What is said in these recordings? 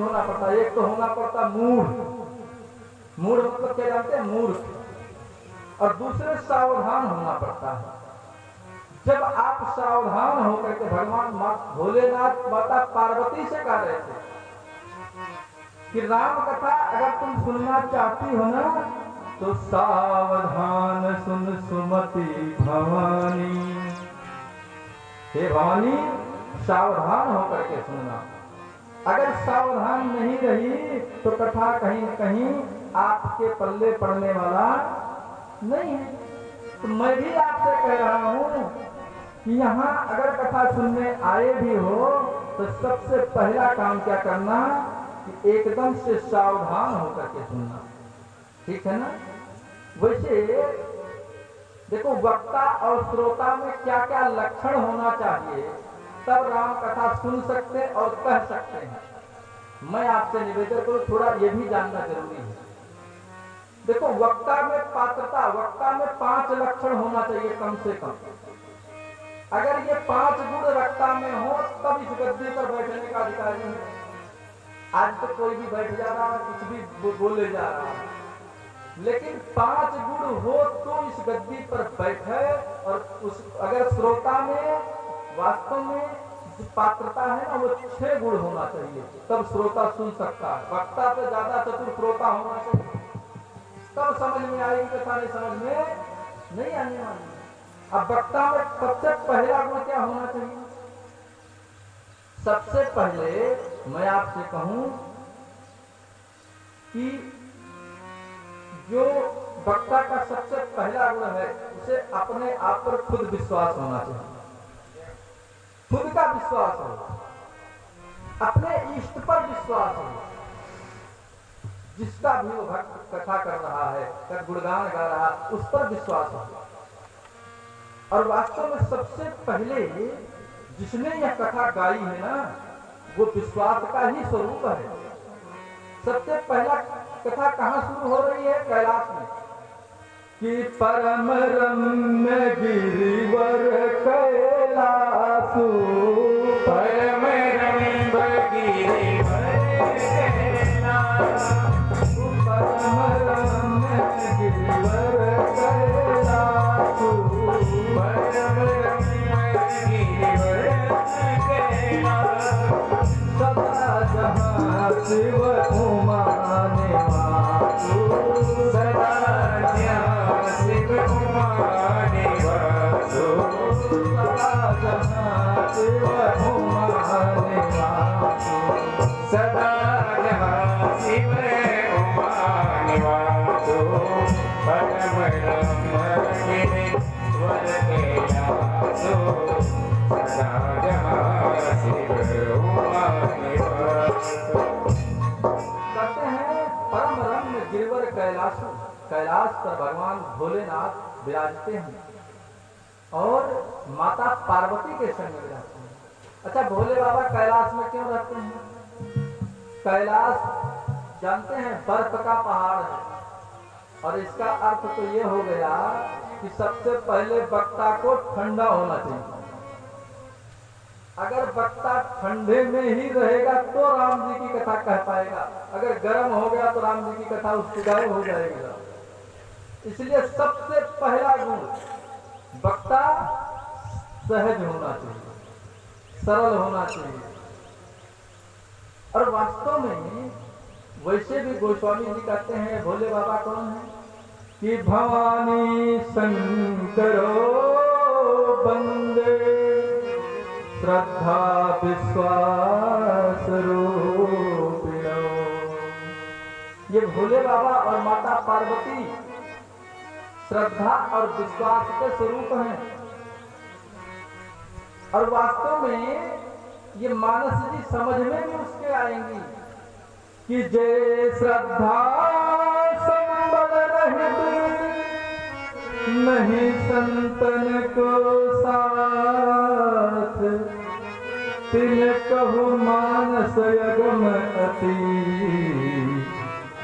होना पड़ता, एक तो होना पड़ता मूढ़। मूढ़ मतलब क्या जानते हैं? मूर्ख। और दूसरे सावधान होना पड़ता है। जब आप सावधान होकर के भगवान भोलेनाथ माता पार्वती से कह रहे थे कि राम कथा अगर तुम सुनना चाहती हो ना तो सावधान सुन सुमति भवानी। हे भवानी, सावधान होकर के सुनना। अगर सावधान नहीं रही तो कथा कहीं न कहीं आपके पल्ले पड़ने वाला नहीं है। तो मैं भी आपसे कह रहा हूं कि यहाँ अगर कथा सुनने आए भी हो तो सबसे पहला काम क्या करना कि एकदम से सावधान होकर के सुनना। ठीक है ना? वैसे देखो, वक्ता और श्रोता में क्या क्या लक्षण होना चाहिए, तब राम कथा सुन सकते और कह सकते हैं। मैं आपसे निवेदन करूं, थोड़ा ये भी जानना जरूरी है। देखो, वक्ता में पात्रता, वक्ता में 5 लक्षण होना चाहिए कम से कम। अगर ये 5 गुण वक्ता में हो तब इस गद्दी पर बैठने का अधिकार नहीं है। आज तो कोई भी बैठ जा रहा है, कुछ भी बोले जा रहा है, लेकिन 5 गुण हो तो इस गद्दी पर बैठे। और उस अगर श्रोता में वास्तव में जो पात्रता है ना वो 6 गुण होना चाहिए, तब श्रोता सुन सकता है। वक्ता से ज्यादा चतुर श्रोता होना चाहिए, तब समझ में आएगी कथा, नहीं समझ में नहीं आने वाली। अब वक्ता में सबसे पहला गुण क्या होना चाहिए? सबसे पहले मैं आपसे कहूं कि जो वक्ता का सबसे पहला गुण है उसे अपने आप पर खुद विश्वास होना चाहिए। खुद का विश्वास हो, अपने इष्ट पर विश्वास हो। जिसका भी वो भक्त कथा कर रहा है, गुणगान गा रहा, उस पर विश्वास हो। और वास्तव में सबसे पहले जिसने यह कथा गाई है ना वो विश्वास का ही स्वरूप है। सबसे पहला कथा कहाँ शुरू हो रही है? कैलाश में, कि परम रम्य गिरिवर कैलासु, परम रम्य गिरिवर कैलासु, परम रम्य गिरिवर कैलासु, परम रम्य गिरिवर कैलासु, सदा जहाँ शिव उमा निवासु, सदा जहाँ शिव उमा निवासु, सदा जहाँ शिव उमा निवासु, सदा जहाँ शिव उमा निवासु, परम रम्य गिरिवर कैलासु, सदा जहाँ शिव उमा निवासु। कहते हैं परम रम्य गिरिवर कैलासु, कैलाश पर भगवान भोलेनाथ विराजते हैं और माता पार्वती के संग में रहते हैं। अच्छा, भोले बाबा कैलाश में क्यों रहते हैं? कैलाश जानते हैं बर्फ का पहाड़ है, और इसका अर्थ तो ये हो गया कि सबसे पहले वक्ता को ठंडा होना चाहिए। अगर वक्ता ठंडे में ही रहेगा तो राम जी की कथा कह पाएगा, अगर गर्म हो गया तो राम जी की कथा उसकी गायब हो जाएगी। इसलिए सबसे पहला गुण वक्ता सहज होना चाहिए, सरल होना चाहिए। और वास्तव में वैसे भी गोस्वामी जी कहते हैं भोले बाबा कौन है? कि भवानी शंकरो बंदे श्रद्धा विश्वास रूपिणो। ये भोले बाबा और माता पार्वती श्रद्धा और विश्वास के स्वरूप हैं। और वास्तव में ये मानस जी समझ में भी उसके आएंगी कि जय श्रद्धा संबल रहित नहीं संतन को साथ, तिन कहु मानस यगम अति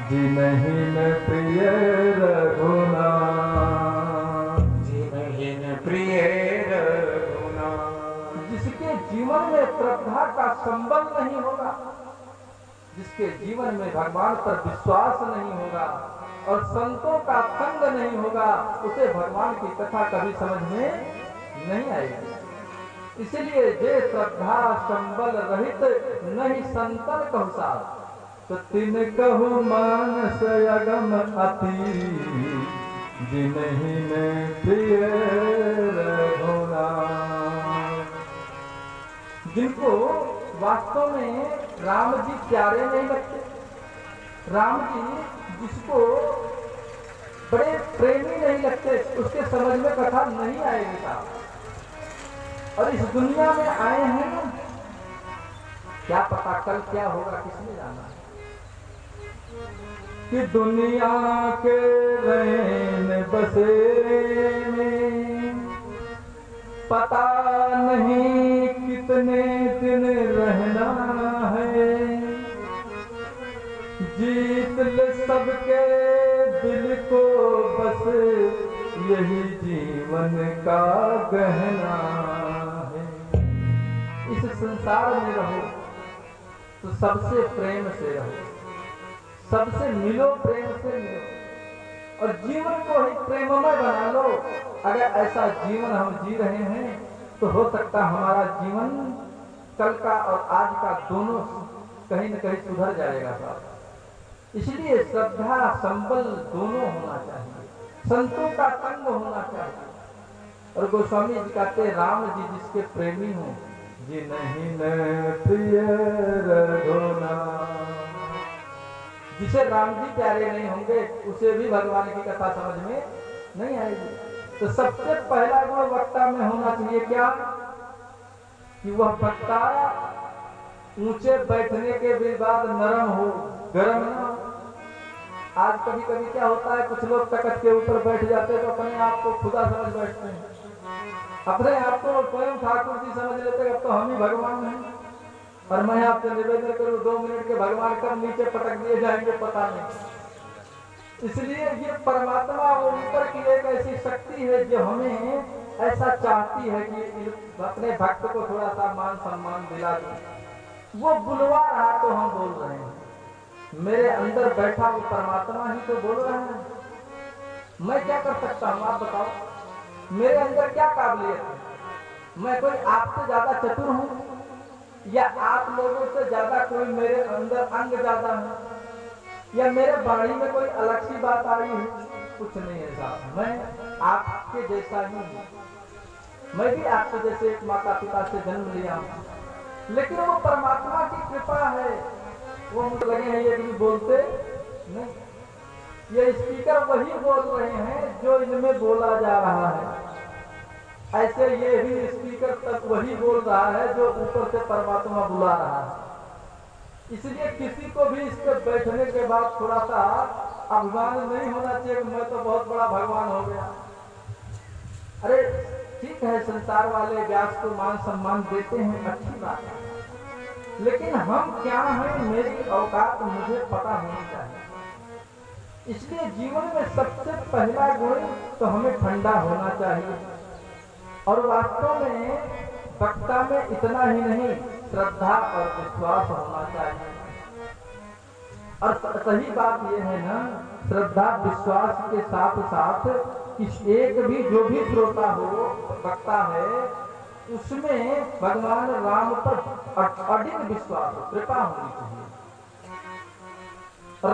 जिनहिन प्रिय रघुनाथ। जिनहिन प्रिय रघुनाथ। जिसके जीवन में श्रद्धा का संबल नहीं होगा, जिसके जीवन में भगवान पर विश्वास नहीं होगा और संतों का संग नहीं होगा, उसे भगवान की कथा कभी समझ में नहीं आएगी। इसलिए जे श्रद्धा संबल रहित नहीं संतन कहु साथ, तो तिन कहु मानस अगम अति जिन्हीं में प्रिय रघुनाथ। जिनको वास्तव में राम जी प्यारे नहीं लगते, राम जी जिसको बड़े प्रेमी नहीं लगते, उसके समझ में कथा नहीं आएगी साहब। और इस दुनिया में आए हैं ना, क्या पता कल क्या होगा, किसने जाना है। कि दुनिया के रैन बसेरे में पता नहीं कितने दिन रहना है, जीत ले सबके दिल को बस यही जीवन का गहना है। इस संसार में रहो तो सबसे प्रेम से रहो, सबसे मिलो, प्रेम से मिलो और जीवन को ही प्रेममय बना लो। अगर ऐसा जीवन हम जी रहे हैं तो हो सकता हमारा जीवन कल का और आज का दोनों कहीं न कहीं सुधर जाएगा साहब। इसलिए श्रद्धा संबल दोनों होना चाहिए, संतों का संग होना चाहिए। और गोस्वामी जी कहते राम जी जिसके प्रेमी हो, जिन्हीं ने प्रिय रघुनाथ। जिसे राम जी प्यारे नहीं होंगे उसे भी भगवान की कथा समझ में नहीं आएगी। तो सबसे पहला गुण वक्ता में होना चाहिए क्या, कि वह वक्ता ऊंचे बैठने के बाद नरम हो, गरम ना हो। आज कभी कभी क्या होता है, कुछ लोग तख्त के ऊपर बैठ जाते हैं तो अपने आप को खुदा समझ बैठते हैं, अपने आप को स्वयं ठाकुर जी समझ लेते हैं, अब तो हम ही भगवान हैं। और मैं आपसे निवेदन करूं 2 मिनट के भगवान कब नीचे पटक दिए जाएंगे पता नहीं। इसलिए ये परमात्मा वो ऊपर की एक ऐसी शक्ति है जो हमें ऐसा चाहती है कि अपने भक्त को थोड़ा सा मान सम्मान दिला दे। वो बुलवा रहा तो हम बोल रहे हैं, मेरे अंदर बैठा वो परमात्मा ही तो बोल रहा है। मैं क्या कर सकता हूँ आप बताओ, मेरे अंदर क्या काबिलियत है? मैं कोई आपसे ज्यादा चतुर हूँ या आप लोगों से ज्यादा कोई मेरे अंदर अंग ज्यादा है या मेरे वाणी में कोई अलग सी बात आई है? कुछ नहीं है साहब, मैं आपके जैसा ही हूँ। मैं भी आपके जैसे एक माता पिता से जन्म लिया हूँ, लेकिन वो परमात्मा की कृपा है। वो मुझे लगे हैं ये भी बोलते नहीं, ये स्पीकर वही बोल रहे हैं जो इनमें बोला जा रहा है। ऐसे ये भी स्पीकर तक वही बोल रहा है जो ऊपर से परमात्मा बुला रहा है। इसलिए किसी को भी इस पर बैठने के बाद थोड़ा सा अभिमान नहीं होना चाहिए कि मैं तो बहुत बड़ा भगवान हो गया। अरे ठीक है, संसार वाले व्यास को मान सम्मान देते हैं, अच्छी बात है, लेकिन हम क्या हैं, मेरी औकात मुझे पता होनी चाहिए। इसलिए जीवन में सबसे पहला गुण तो हमें ठंडा होना चाहिए। और वास्तव में वक्ता में इतना ही नहीं, श्रद्धा और विश्वास होना चाहिए। और सही बात यह है ना, श्रद्धा विश्वास के साथ साथ कि एक भी जो भी श्रोता हो, वक्ता है, उसमें भगवान राम पर अडिग विश्वास हो, कृपा होनी चाहिए।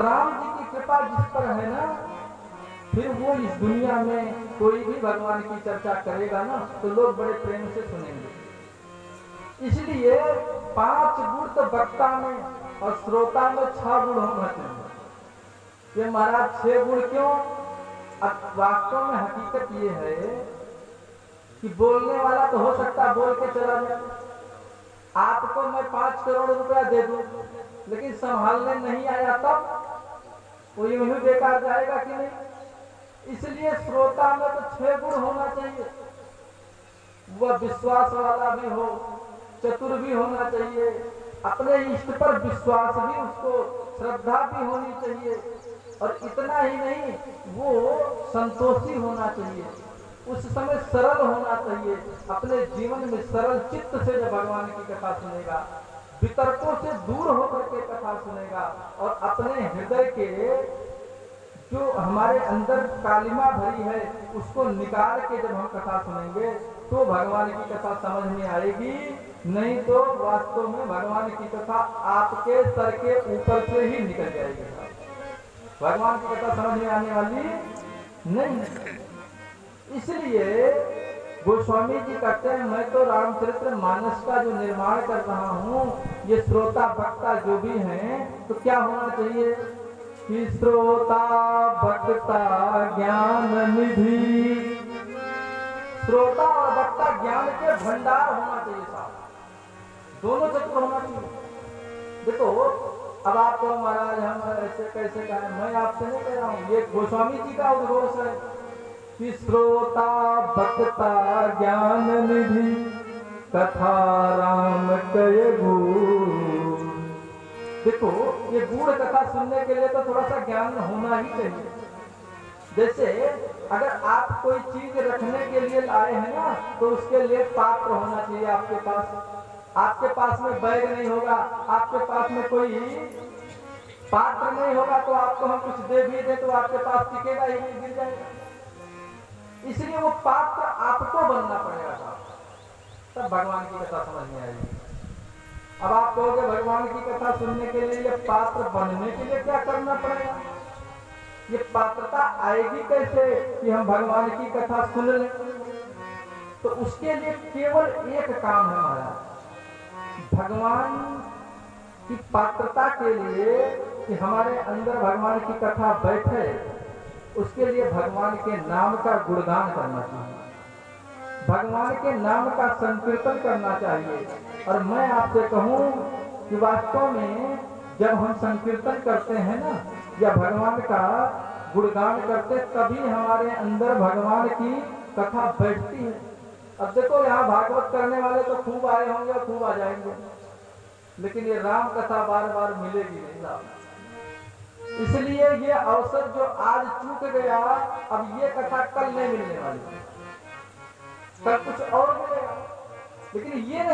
राम जी की कृपा जिस पर है ना, फिर वो इस दुनिया में कोई भी भगवान की चर्चा करेगा ना तो लोग बड़े प्रेम से सुनेंगे। इसलिए 5 गुण तो वक्ता में और श्रोता में 6 गुण होना चाहिए। ये महाराज 6 गुण क्यों? अब वास्तव में हकीकत ये है कि बोलने वाला तो हो सकता बोल के चला जाए। आपको मैं 5 करोड़ रुपया दे दूं, लेकिन संभालने नहीं आया तब वो यूं ही बेकार जाएगा कि नहीं? इसलिए श्रोता में तो 6 गुण होना चाहिए। वह विश्वास वाला भी हो, चतुर भी होना चाहिए, अपने इष्ट पर विश्वास भी, उसको श्रद्धा भी होनी चाहिए, और इतना ही नहीं, वो संतोषी होना चाहिए, उस समय सरल होना चाहिए। अपने जीवन में सरल चित्त से जब भगवान की कथा सुनेगा वितर्कों से दूर होकर के कथा सुनेगा और अपने हृदय के जो हमारे अंदर कालिमा भरी है उसको निकाल के जब हम कथा सुनेंगे तो भगवान की कथा समझ में आएगी, नहीं तो वास्तव में भगवान की कथा आपके सर के ऊपर से ही निकल जाएगी। भगवान की कथा समझ में आने वाली नहीं। इसलिए गोस्वामी जी कहते हैं मैं तो रामचरित्र मानस का जो निर्माण कर रहा हूँ, ये श्रोता वक्ता जो भी हैं तो क्या होना चाहिए कि श्रोता वक्ता ज्ञान निधि, श्रोता और वक्ता ज्ञान के भंडार होना चाहिए साहब, दोनों चतुर होना चाहिए। देखो अब आप तो महाराज हम ऐसे कैसे कहें, मैं आपसे नहीं कह रहा हूँ, ये गोस्वामी जी का उद्घोष है कि श्रोता वक्ता ज्ञान निधि कथा राम कय गूढ़। देखो ये गूढ़ कथा सुनने के लिए तो थोड़ा सा ज्ञान होना ही चाहिए। जैसे अगर आप कोई चीज रखने के लिए लाए हैं ना तो उसके लिए पात्र होना चाहिए आपके पास। आपके पास में बैग नहीं होगा, आपके पास में कोई पात्र नहीं होगा तो आपको हम कुछ दे भी दे तो आपके पास टिकेगा ही नहीं, गिर जाएगा। इसलिए वो पात्र आपको बनना पड़ेगा, तब भगवान की कथा समझ में आएगी। अब आप कहोगे भगवान की कथा सुनने के लिए ये पात्र बनने के लिए क्या करना पड़ेगा, ये पात्रता आएगी कैसे कि हम भगवान की कथा सुन लें। तो उसके लिए केवल एक काम है हमारा, भगवान की पात्रता के लिए कि हमारे अंदर भगवान की कथा बैठे, उसके लिए भगवान के नाम का गुणगान करना चाहिए, भगवान के नाम का संकीर्तन करना चाहिए। और मैं आपसे कहूं कि वास्तव में जब हम संकीर्तन करते हैं ना या भगवान का गुणगान करते, तभी हमारे अंदर भगवान की कथा बैठती है। अब देखो यहाँ भागवत करने वाले तो खूब आए होंगे, खूब आ जाएंगे, लेकिन ये राम कथा बार बार मिलेगी नहीं साहब। इसलिए ये अवसर जो आज चूक गया, अब ये कथा कल नहीं मिलने वाली, कल कुछ और मिलेगा, लेकिन ये नहीं